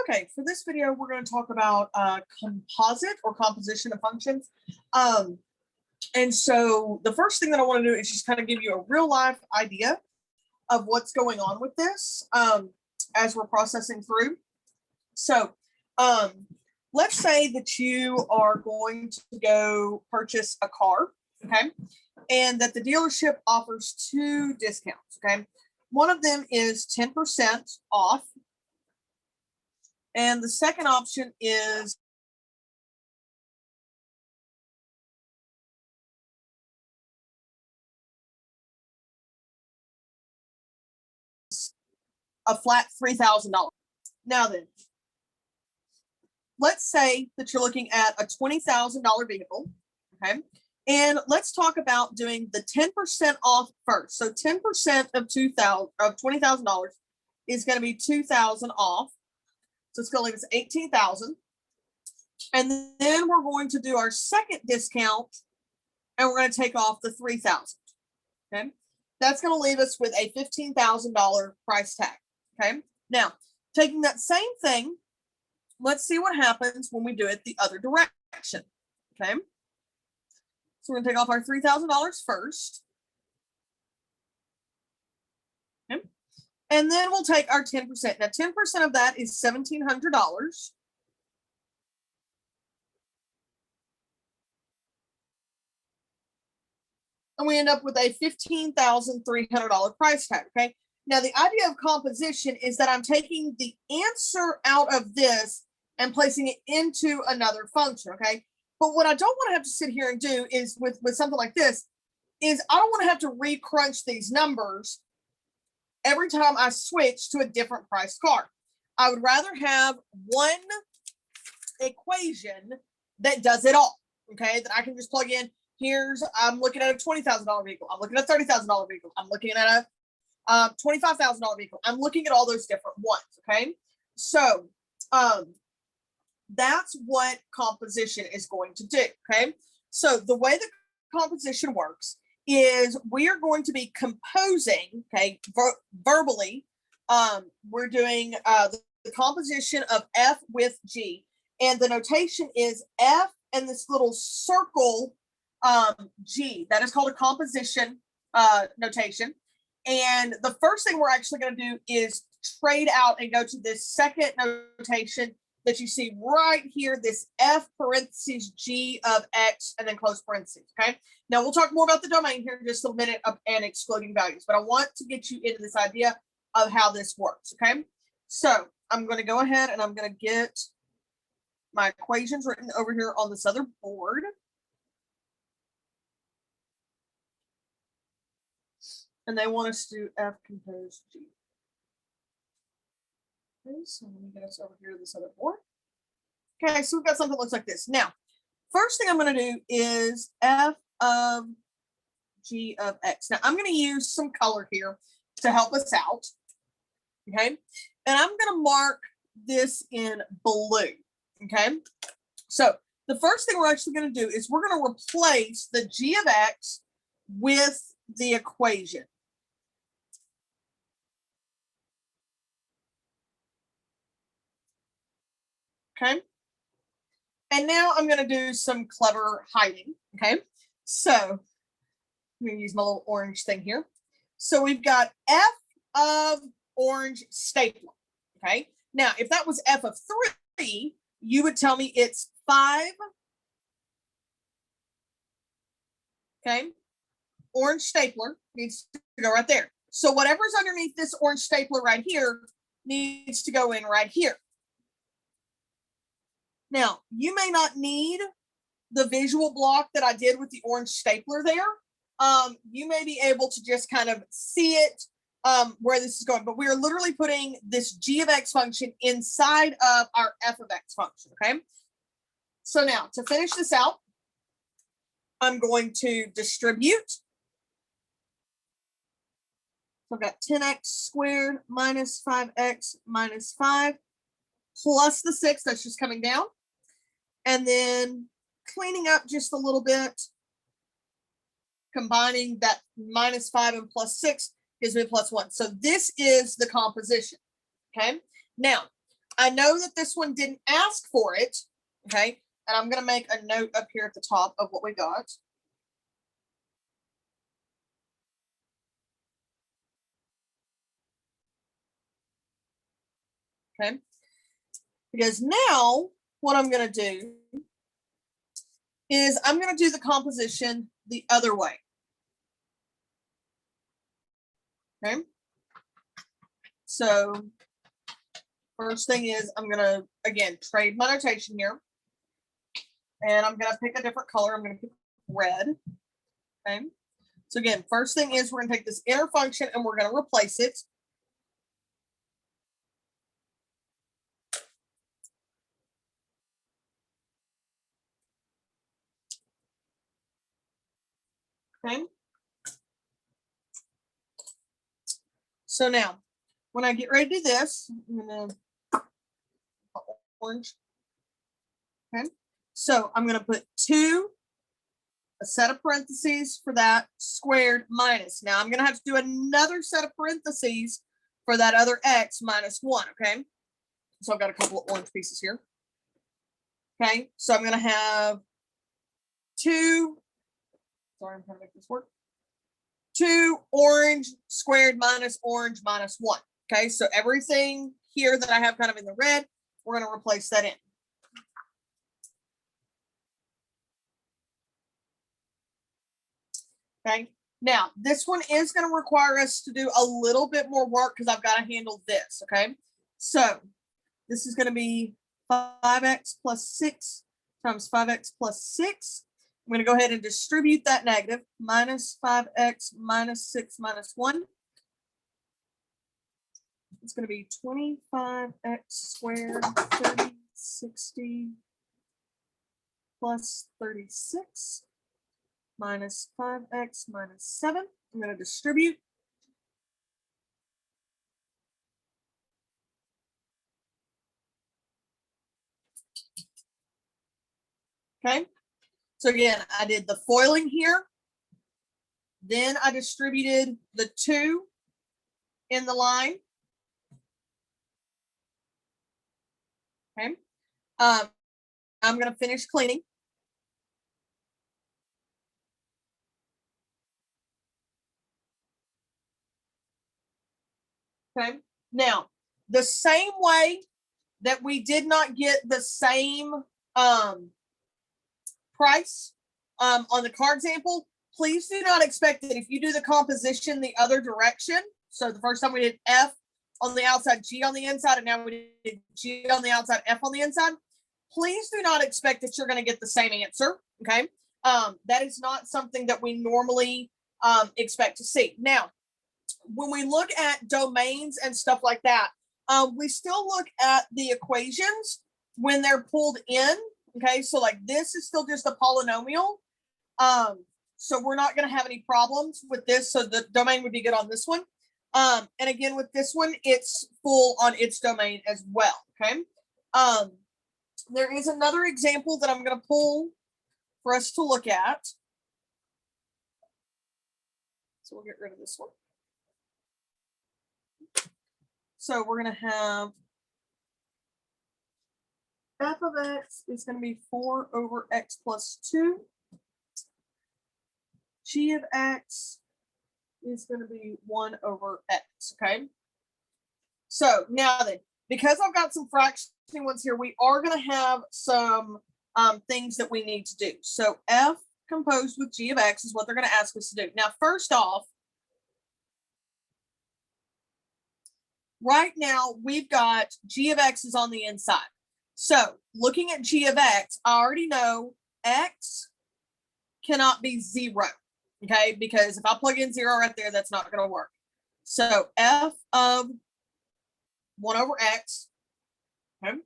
Okay, for this video, we're going to talk about composite or composition of functions. And so the first thing that I want to do is just kind of give you a real life idea of what's going on with this as we're processing through. So let's say that you are going to go purchase a car, okay, and that the dealership offers two discounts, okay. One of them is 10% off. And the second option is a flat $3,000. Now then, let's say that you're looking at a $20,000 vehicle, okay? And let's talk about doing the 10% off first. So 10% of $20,000 is going to be $2,000 off. So it's going to leave us $18,000. And then we're going to do our second discount and we're going to take off the $3,000. Okay. That's going to leave us with a $15,000 price tag. Okay. Now, taking that same thing, let's see what happens when we do it the other direction. Okay. So we're going to take off our $3,000 first. Okay. And then we'll take our 10%. Now, 10% of that is $1,700. And we end up with a $15,300 price tag, okay? Now, the idea of composition is that I'm taking the answer out of this and placing it into another function, okay? But what I don't want to have to sit here and do is with something like this is I don't want to have to re-crunch these numbers every time I switch to a different price car. I would rather have one equation that does it all, okay? That I can just plug in. I'm looking at a $20,000 vehicle. I'm looking at a $30,000 vehicle. I'm looking at a $25,000 vehicle. I'm looking at all those different ones, okay? So that's what composition is going to do, okay? So the way that composition works is we are going to be composing, okay, verbally. We're doing the composition of F with G, and the notation is F and this little circle G. That is called a composition notation. And the first thing we're actually going to do is trade out and go to this second notation that you see right here, this F parentheses G of X and then close parentheses, okay? Now, we'll talk more about the domain here in just a minute and excluding values, but I want to get you into this idea of how this works, okay? So I'm going to go ahead and I'm going to get my equations written over here on this other board. And they want us to do F compose G. Okay, so let me get us over here to this other board. Okay, so we've got something that looks like this. Now, first thing I'm going to do is F of G of X. Now, I'm going to use some color here to help us out. Okay, and I'm going to mark this in blue. Okay, so the first thing we're actually going to do is we're going to replace the G of X with the equation. Okay. And now I'm going to do some clever hiding. Okay. So I'm going to use my little orange thing here. So we've got F of orange stapler. Okay. Now, if that was F of 3, you would tell me it's 5. Okay. Orange stapler needs to go right there. So whatever's underneath this orange stapler right here needs to go in right here. Now, you may not need the visual block that I did with the orange stapler there. You may be able to just kind of see it where this is going, but we are literally putting this G of X function inside of our F of X function, okay? So now, to finish this out, I'm going to distribute. So I've got 10x squared minus 5x minus 5 plus the 6, that's just coming down. And then cleaning up just a little bit, combining that minus 5 and plus 6 gives me plus 1. So this is the composition, okay? Now, I know that this one didn't ask for it, okay? And I'm going to make a note up here at the top of what we got. Okay. Because now what I'm going to do is I'm going to do the composition the other way. Okay. So first thing is I'm going to, again, trade my notation here. And I'm going to pick a different color. I'm going to pick red. Okay. So again, first thing is we're going to take this inner function and we're going to replace it. Okay. So now, when I get ready to do this, I'm going to orange. Okay. So I'm going to put 2, a set of parentheses for that, squared minus. Now I'm going to have to do another set of parentheses for that other x minus 1. Okay. So I've got a couple of orange pieces here. Okay. So I'm going to have 2. Sorry, I'm trying to make this work. 2 orange squared minus orange minus 1. Okay, so everything here that I have kind of in the red, we're going to replace that in. Okay, now this one is going to require us to do a little bit more work because I've got to handle this. Okay, so this is going to be 5x plus 6 times 5x plus 6. I'm going to go ahead and distribute that negative. Minus 5x minus 6 minus 1. It's going to be 25x squared 30, 60 plus 36 minus 5x minus 7. I'm going to distribute. Okay. So again, I did the foiling here. Then I distributed the 2 in the line. Okay. I'm going to finish cleaning. Okay. Now, the same way that we did not get the same price on the car example, please do not expect that if you do the composition the other direction. So the first time we did F on the outside, G on the inside, and now we did G on the outside, F on the inside. Please do not expect that you're going to get the same answer. Okay. That is not something that we normally expect to see. Now, when we look at domains and stuff like that, we still look at the equations when they're pulled in. Okay, so like this is still just a polynomial. So we're not going to have any problems with this. So the domain would be good on this one. And again, with this one, it's full on its domain as well. Okay. There is another example that I'm going to pull for us to look at. So we'll get rid of this one. So we're going to have f of x is going to be 4 over x plus 2. G of x is going to be 1 over x, okay? So now then, because I've got some fractional ones here, we are going to have some things that we need to do. So f composed with g of x is what they're going to ask us to do. Now, first off, right now we've got g of x is on the inside. So looking at g of x, I already know x cannot be 0, okay? Because if I plug in 0 right there, that's not going to work. So f of 1 over x, okay?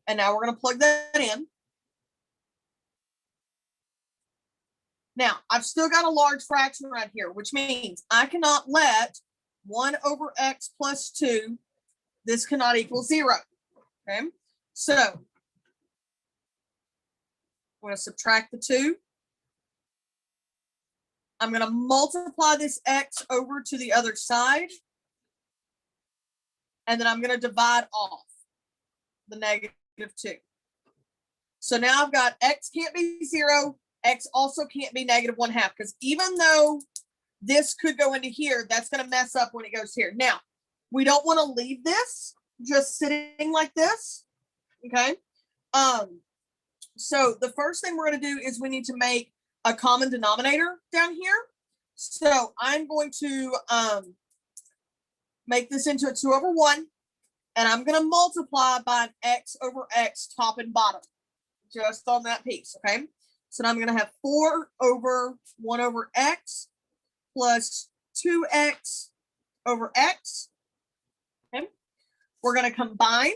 And now we're going to plug that in. Now, I've still got a large fraction right here, which means I cannot let 1 over x plus 2, this cannot equal 0, okay? So I'm going to subtract the 2. I'm going to multiply this x over to the other side. And then I'm going to divide off. the -2. So now I've got x can't be 0, x also can't be -1/2, because even though this could go into here, that's going to mess up when it goes here. Now, we don't want to leave this just sitting like this, okay? So the first thing we're going to do is we need to make a common denominator down here. So I'm going to make this into a 2/1, and I'm going to multiply by an x over x top and bottom, just on that piece, okay? So now I'm going to have 4/1/x plus 2x over x. Okay, we're going to combine.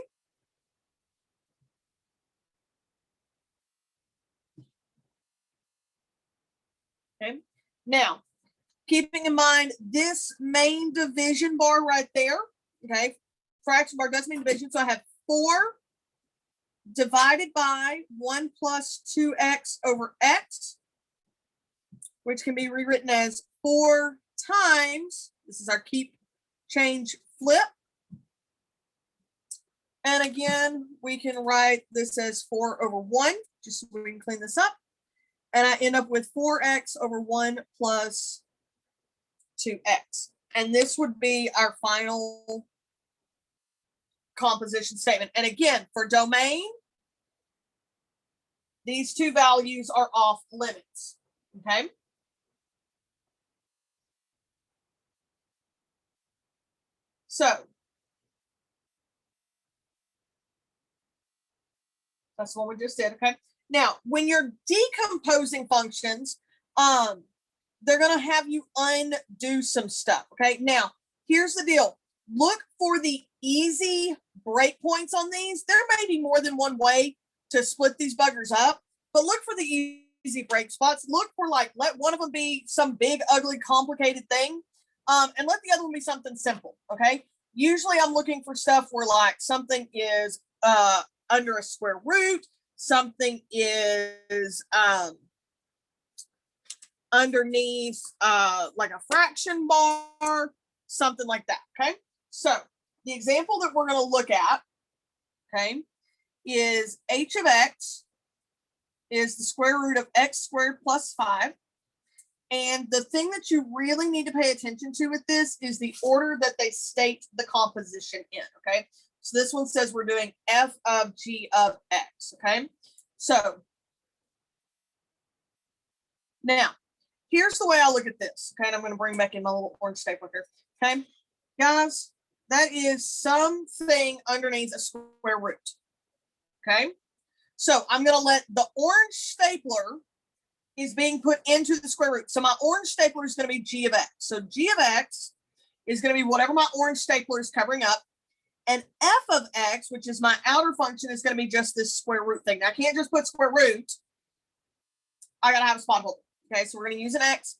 Okay, now keeping in mind this main division bar right there, okay, fraction bar does mean division, so I have 4 divided by 1 plus 2x over x, which can be rewritten as 4 times, this is our keep, change, flip. And again, we can write this as 4/1, just so we can clean this up. And I end up with 4x over 1 plus 2x. And this would be our final composition statement. And again, for domain, these two values are off limits, okay? So that's what we just did, okay? Now, when you're decomposing functions, they're going to have you undo some stuff, okay? Now, here's the deal. Look for the easy breakpoints on these. There may be more than one way to split these buggers up, but look for the easy break spots. Look for, like, let one of them be some big, ugly, complicated thing, and let the other one be something simple, okay? Usually I'm looking for stuff where, like, something is under a square root, something is underneath like a fraction bar, something like that, okay? So the example that we're going to look at, okay, is h of x is the square root of x squared plus 5. And the thing that you really need to pay attention to with this is the order that they state the composition in, okay? So this one says we're doing f of g of x, okay? So now, here's the way I look at this, okay? And I'm going to bring back in my little orange stapler here, okay? Guys, that is something underneath a square root, okay? So I'm going to let the orange stapler is being put into the square root. So my orange stapler is going to be g of x. So g of x is going to be whatever my orange stapler is covering up. And f of x, which is my outer function, is going to be just this square root thing. Now, I can't just put square root. I got to have a spot holder. Okay, so we're going to use an x.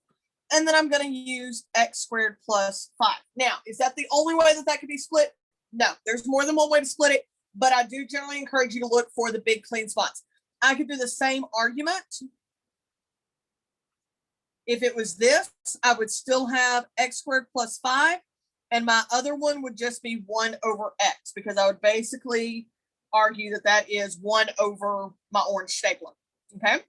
And then I'm going to use x squared plus 5. Now, is that the only way that that could be split? No, there's more than one way to split it. But I do generally encourage you to look for the big clean spots. I could do the same argument. If it was this, I would still have x squared plus 5. And my other one would just be 1 over x, because I would basically argue that that is 1 over my orange stapler, okay?